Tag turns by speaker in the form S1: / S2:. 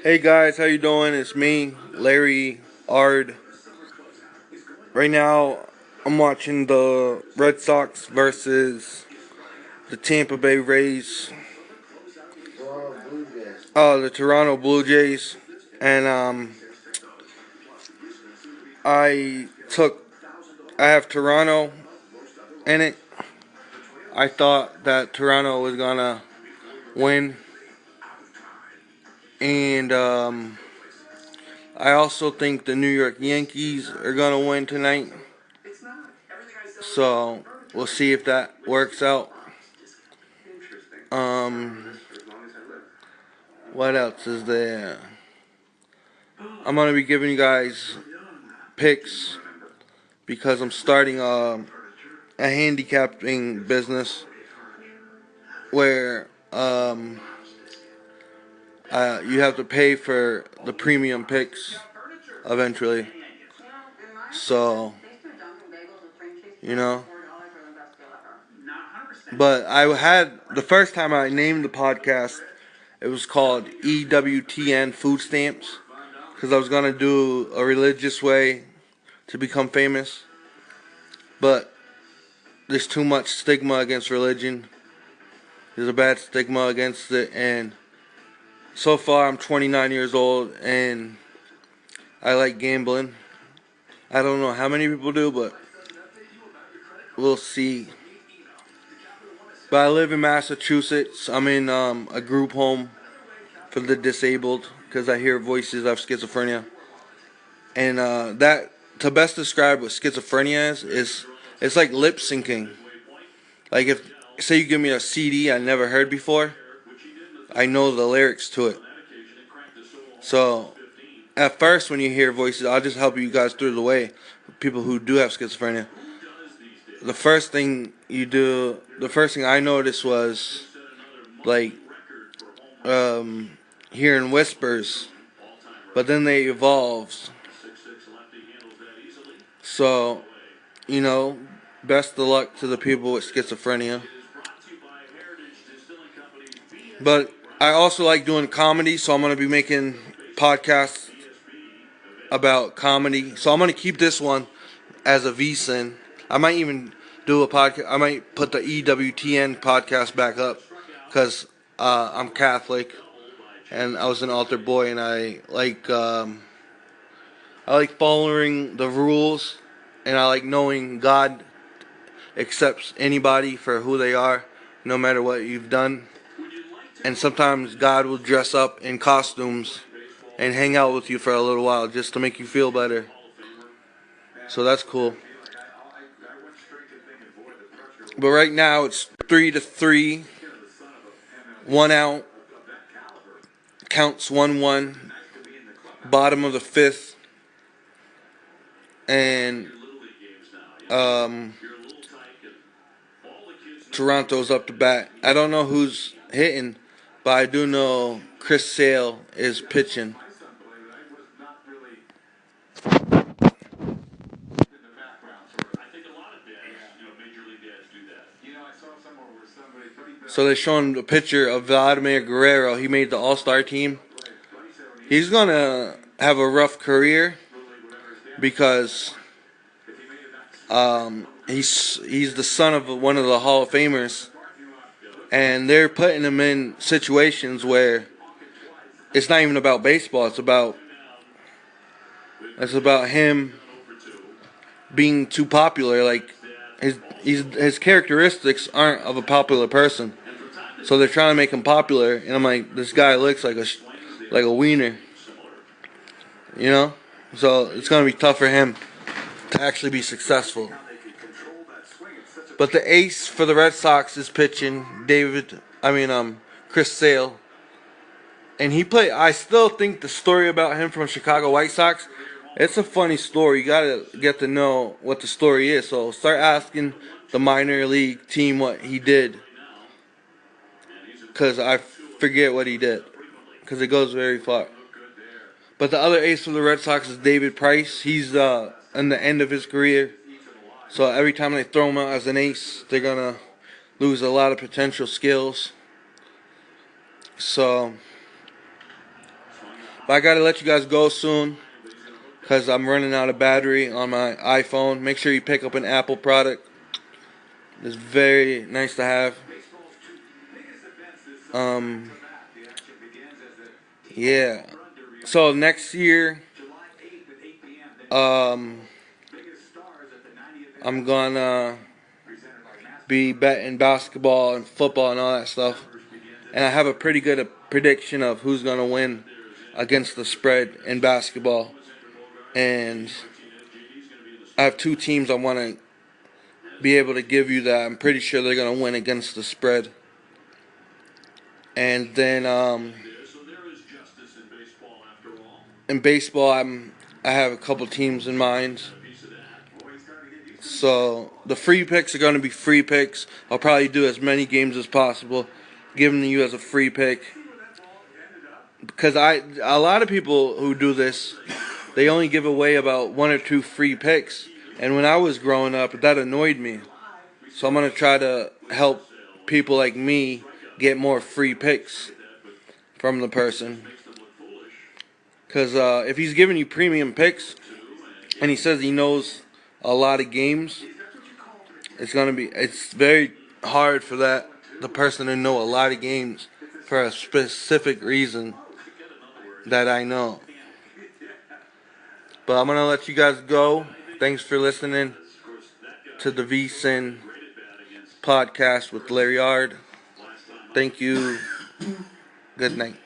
S1: Hey guys, how you doing? It's me, Larryard. Right now, I'm watching the Red Sox versus the Tampa Bay Rays. The Toronto Blue Jays, and I took, I have Toronto in it. I thought that Toronto was gonna win, and I also think the New York Yankees are gonna win tonight. So we'll see if that works out. Um, what else is there? I'm gonna be giving you guys picks because I'm starting a handicapping business where you have to pay for the premium picks eventually. So, you know. But I had, the first time I named the podcast, it was called EWTN Food Stamps. Because I was going to do a religious way to become famous. But there's too much stigma against religion. There's a bad stigma against it. And so far I'm 29 years old and I like gambling. I don't know how many people do, but we'll see. But I live in Massachusetts. I'm in a group home for the disabled because I hear voices of schizophrenia. And that, to best describe what schizophrenia is it's like lip syncing. Like if, say you give me a CD I never heard before, I know the lyrics to it. So at first when you hear voices, I'll just help you guys through the way. People who do have schizophrenia. The first thing I noticed was like hearing whispers, but then they evolved. So, best of luck to the people with schizophrenia. But I also like doing comedy, so I'm going to be making podcasts about comedy. So I'm going to keep this one as a VSIN. I might even do a podcast. I might put the EWTN podcast back up because I'm Catholic and I was an altar boy, and I like following the rules, and I like knowing God accepts anybody for who they are, no matter what you've done. And sometimes God will dress up in costumes and hang out with you for a little while just to make you feel better. So that's cool. But right now it's 3-3, 1 out, counts 1-1, bottom of the fifth, and Toronto's up to bat. I don't know who's hitting, but I do know Chris Sale is pitching. So they're showing a picture of Vladimir Guerrero. He made the All-Star team. He's going to have a rough career because he's the son of one of the Hall of Famers. And they're putting him in situations where it's not even about baseball. It's about him being too popular. Like his characteristics aren't of a popular person. So they're trying to make him popular, and I'm like, this guy looks like a wiener, So it's gonna be tough for him to actually be successful. But the ace for the Red Sox is pitching, Chris Sale, and he played. I still think the story about him from Chicago White Sox, it's a funny story. You gotta get to know what the story is. So start asking the minor league team what he did. Because I forget what he did. Because it goes very far. But the other ace for the Red Sox is David Price. He's in the end of his career. So every time they throw him out as an ace, they're going to lose a lot of potential skills. So, But I gotta let you guys go soon because I'm running out of battery on my iPhone. Make sure you pick up an Apple product. It's very nice to have. Yeah. So next year, I'm gonna be betting basketball and football and all that stuff. And I have a pretty good prediction of who's gonna win against the spread in basketball. And I have two teams I want to be able to give you that I'm pretty sure they're gonna win against the spread. And then in baseball, I have a couple teams in mind. So the free picks are going to be free picks. I'll probably do as many games as possible, giving them to you as a free pick. Because a lot of people who do this, they only give away about 1 or 2 free picks. And when I was growing up, that annoyed me. So I'm going to try to help people like me get more free picks from the person. Because if he's giving you premium picks and he says he knows a lot of games, it's very hard for the person to know a lot of games for a specific reason that I know. But I'm gonna let you guys go. Thanks for listening to the VSIN podcast with Larryard. Thank you. Good night.